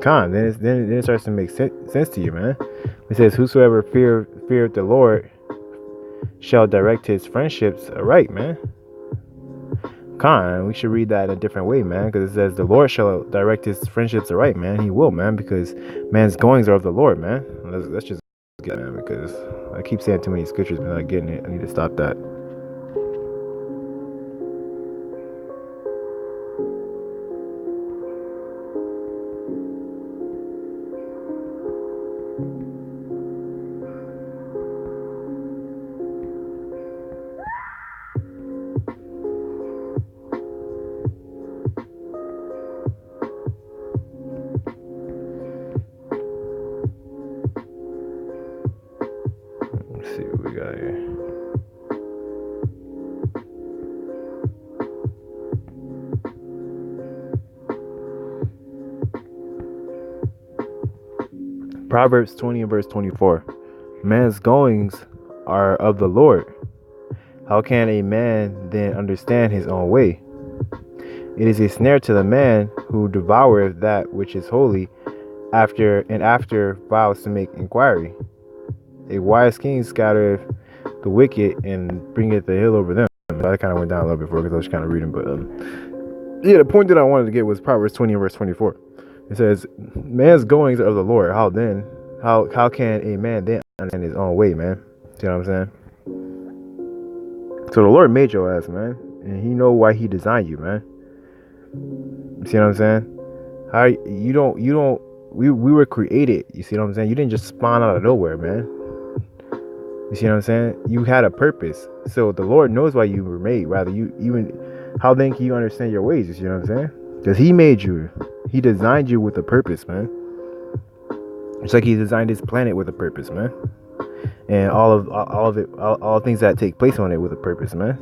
Then it starts to make sense to you, man. It says, "Whosoever feareth the Lord shall direct his friendships aright," man. We should read that in a different way, man, because it says the Lord shall direct his friendships aright, man. He will, man, because man's goings are of the Lord, man. Let's just get it, man, because I keep saying too many scriptures, but not getting it. I need to stop that. Let's see what we got here. Proverbs 20 and verse 24. Man's goings are of the Lord. How can a man then understand his own way? It is a snare to the man who devoureth that which is holy, after vows to make inquiry. A wise king scattereth the wicked and bringeth the hill over them. I kind of went down a little bit before because I was kind of reading, but yeah, the point that I wanted to get was Proverbs 20 and verse 24. It says, "Man's goings are of the Lord. How can a man then understand his own way, man?" See what I'm saying? So the Lord made your ass, man, and He know why He designed you, man. You see what I'm saying? We were created. You see what I'm saying? You didn't just spawn out of nowhere, man. You see what I'm saying? You had a purpose. So the Lord knows why you were made. How then can you understand your ways? You see what I'm saying? Because He made you. He designed you with a purpose, man. It's like He designed this planet with a purpose, man. And all things that take place on it with a purpose, man.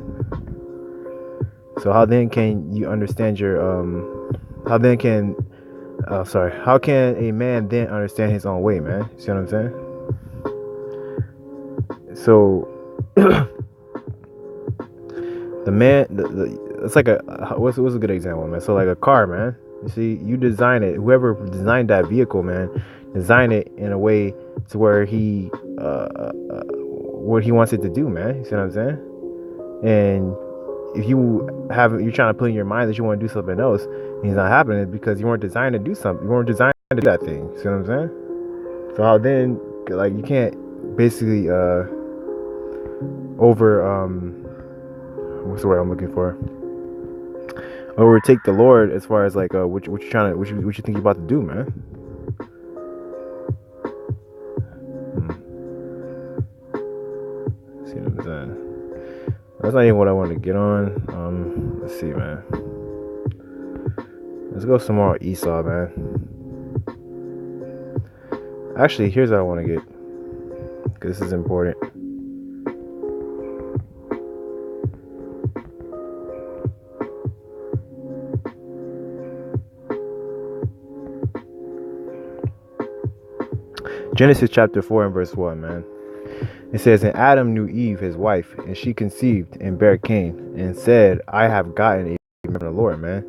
So how then can you understand how can a man then understand his own way, man? See what I'm saying? So it's like what's a good example, man? So like a car, man. You see, you design it. Whoever designed that vehicle, man, design it in a way to where he what he wants it to do, man. You see what I'm saying? And if you're trying to put in your mind that you want to do something else, and it's not happening, it's because you weren't designed to do something. You weren't designed to do that thing. See what I'm saying? So how then, like, you can't basically what's the word I'm looking for? Overtake the Lord as far as like what you think you're about to do, man. See what I'm saying? That's not even what I wanted to get on. Let's see, man. Let's go some more Esau, man. Actually, here's what I want to get, because this is important. Genesis chapter 4 and verse 1, man. It says, "And Adam knew Eve, his wife, and she conceived and bare Cain, and said, I have gotten a man from the Lord," man.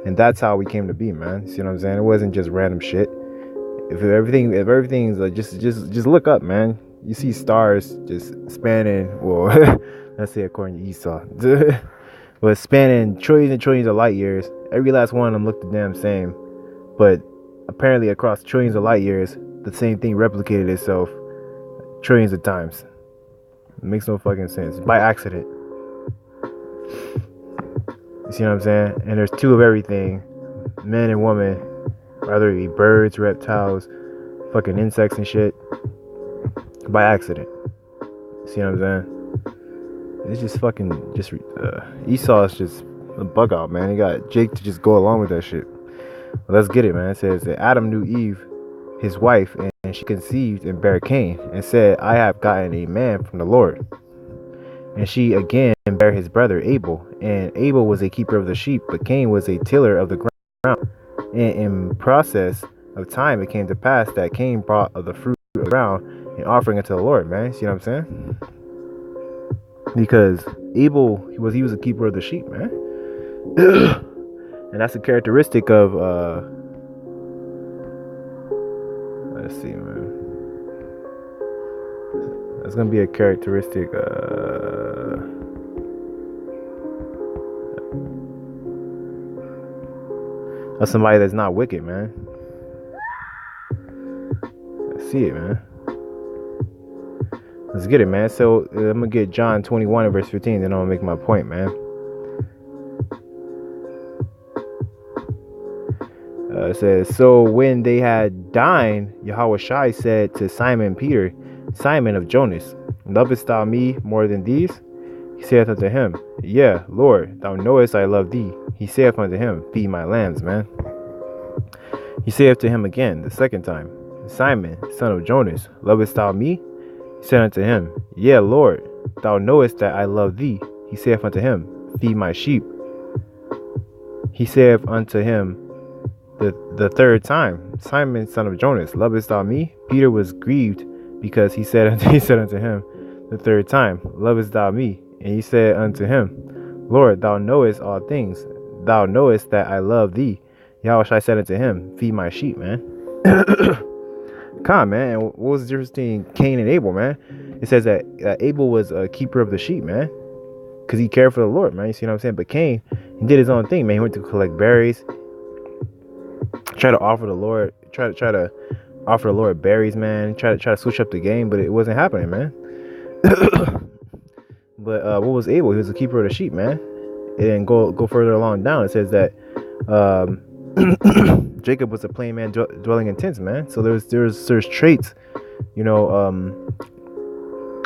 And that's how we came to be, man. See what I'm saying? It wasn't just random shit. If everything's like, just look up, man. You see stars just spanning, well, let's say according to Esau, but spanning trillions and trillions of light years. Every last one of them looked the damn same, but apparently across trillions of light years, the same thing replicated itself trillions of times. It makes no fucking sense. By accident. You see what I'm saying? And there's two of everything. Men and women. Whether it be birds, reptiles, fucking insects and shit. By accident. See what I'm saying? It's just fucking Esau is just a bug out, man. He got Jake to just go along with that shit. Well, let's get it, man. It says that Adam knew Eve, his wife, and she conceived and bare Cain, and said, I have gotten a man from the Lord. And she again bare his brother Abel, and Abel was a keeper of the sheep, but Cain was a tiller of the ground. And in process of time, it came to pass that Cain brought of the fruit of the ground and offering it to the Lord, man. See what I'm saying? Because Abel, he was a keeper of the sheep, man. And that's a characteristic of Let's see, man. That's gonna be a characteristic of somebody that's not wicked, man. Let's see it, man. Let's get it, man. So I'm gonna get John 21 and verse 15, then I'm gonna make my point, man. It says, so when they had dined, YAHAWASHI said to Simon Peter, Simon of Jonas, lovest thou me more than these? He saith unto him, yeah, Lord, thou knowest I love thee. He saith unto him, feed my lambs, man. He saith to him again the second time, Simon, son of Jonas, lovest thou me? He said unto him, yeah, Lord, thou knowest that I love thee. He saith unto him, feed my sheep. He saith unto him the third time, Simon, son of Jonas, lovest thou me? Peter was grieved because he said unto him the third time, lovest thou me? And he said unto him, Lord, thou knowest all things. Thou knowest that I love thee. YAHAWASHI said unto him, feed my sheep, man. Come on, man. What was the difference between Cain and Abel, man? It says that Abel was a keeper of the sheep, man, because he cared for the Lord, man. You see what I'm saying? But Cain, he did his own thing, man. He went to collect berries, try to offer the Lord berries, man. Try to switch up the game, but it wasn't happening, man. But what was Abel? He was a keeper of the sheep, man. It didn't go further along down. It says that Jacob was a plain man dwelling in tents, man. So there's traits, you know,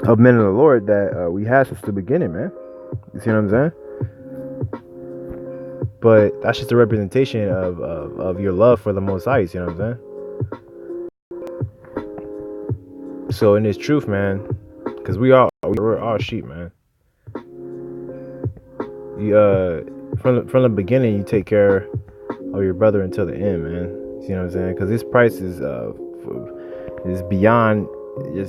of men of the Lord that we had since the beginning, man. You see what I'm saying? But that's just a representation of your love for the Most High. You see what I'm saying? So in this truth, man, because we're all sheep, man. From the beginning, you take care of your brother until the end, man. You see what I'm saying? Because his price is beyond,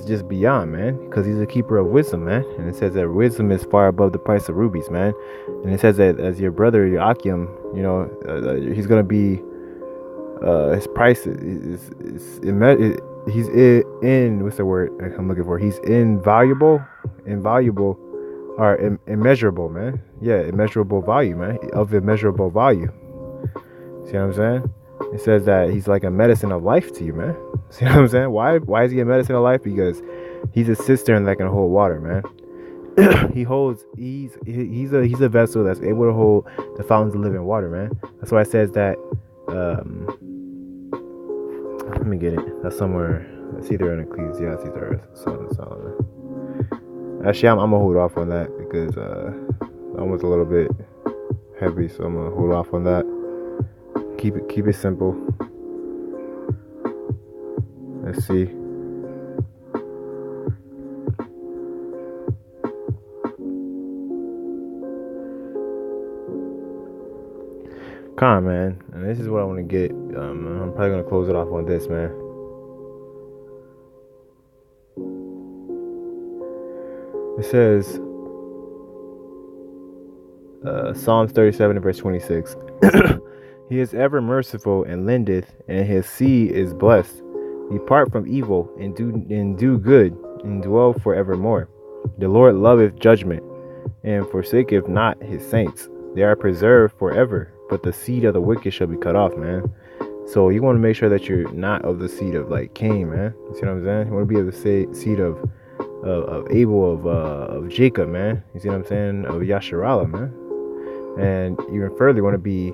just beyond, man. Because he's a keeper of wisdom, man. And it says that wisdom is far above the price of rubies, man. And it says that as your brother, your Akim, you know, he's gonna be his price is he's in what's the word I'm looking for? He's invaluable, or immeasurable, man. Yeah, immeasurable value, man. Of immeasurable value. See what I'm saying? It says that he's like a medicine of life to you, man. See what I'm saying? Why is he a medicine of life? Because he's a cistern that can hold water, man. he's a vessel that's able to hold the fountains of living water, man. That's why it says that let me get it. That's somewhere. It's either in Ecclesiastes or Solomon. Actually, I'm gonna hold off on that because that was a little bit heavy, so I'm gonna hold off on that. Keep it simple. Let's see. Come on, man. And this is what I want to get. I'm probably gonna close it off on this, man. It says, Psalms 37 verse 26. He is ever merciful and lendeth, and his seed is blessed. Depart from evil and do good, and dwell forevermore. The Lord loveth judgment, and forsaketh not his saints. They are preserved forever, but the seed of the wicked shall be cut off, man. So you want to make sure that you're not of the seed of like Cain, man. You see what I'm saying? You want to be of the seed of Abel, of Jacob, man. You see what I'm saying? Of Yasharallah, man. And even further, you want to be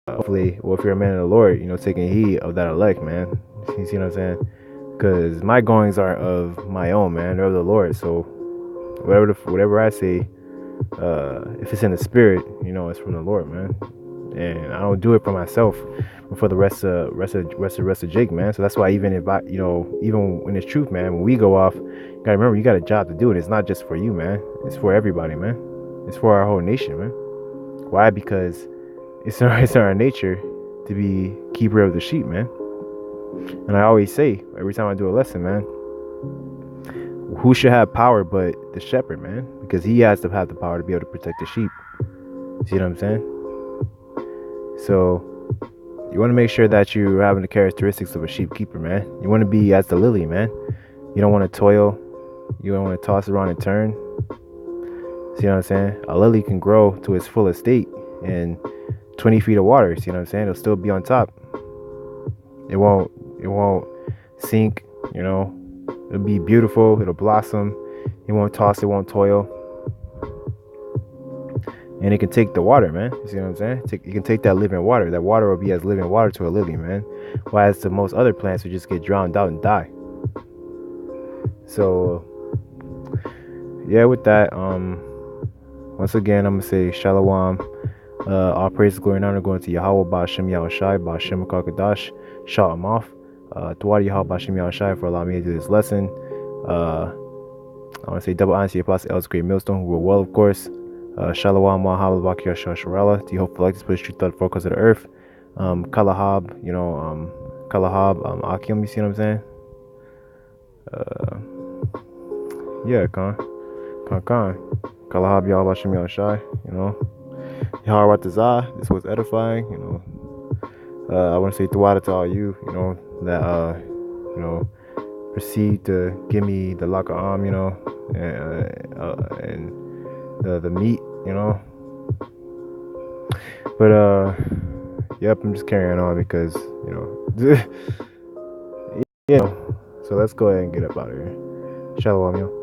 hopefully, well, if you're a man of the Lord, you know, taking heed of that elect, man. You see what I'm saying? Because my goings are of my own, man. They're of the Lord. So whatever I say, if it's in the spirit, you know, it's from the Lord, man. And I don't do it for myself, but for the rest of Jake, man. So that's why even if I, you know, even when it's truth, man, when we go off, you gotta remember you got a job to do, and it's not just for you, man. It's for everybody, man. It's for our whole nation, man. Why? Because it's our nature to be keeper of the sheep, man. And I always say every time I do a lesson, man, who should have power but the shepherd, man? Because he has to have the power to be able to protect the sheep. See what I'm saying? So You want to make sure that you're having the characteristics of a sheep keeper, man. You want to be as the lily, man. You don't want to toil. You don't want to toss around and turn. See what I'm saying? A lily can grow to its fullest state in 20 feet of water. See what I'm saying? It'll still be on top. It won't sink, you know. It'll be beautiful. It'll blossom. It won't toss. It won't toil. And it can take the water, man. You see what I'm saying? You can take that living water. That water will be as living water to a lily, man. Whereas to most other plants, would just get drowned out and die. So, yeah, with that, once again, I'm going to say Shalom. All praise, glory, and honor going to YAHAWAH, Ba'ashem, YAHWASHI, Ba'ashem, QADASH. Shout him off. Tuwadi YAHAWAH, Ba'ashem, YAHWASHI for allowing me to do this lesson. I want to say double honor to the Apostle El's GreatMillstone, who will well, of course. Shalom, YAHAWAH, Shasharala. To you hope for like this, put street thought focus of the earth. Kalahab, you know, Kalahab, Akim, you see what I'm saying? Yeah, Khan. Kalahab, Yahweh, Shem, Yahushai, you know. Yahweh Tazah, this was edifying, you know. I want to say Tuwada to all you, you know, that, you know, proceed to give me the Laka'am, you know, and the meat, you know. But, yep, I'm just carrying on because, you know, you know. So let's go ahead and get up out of here. Shalom, yo.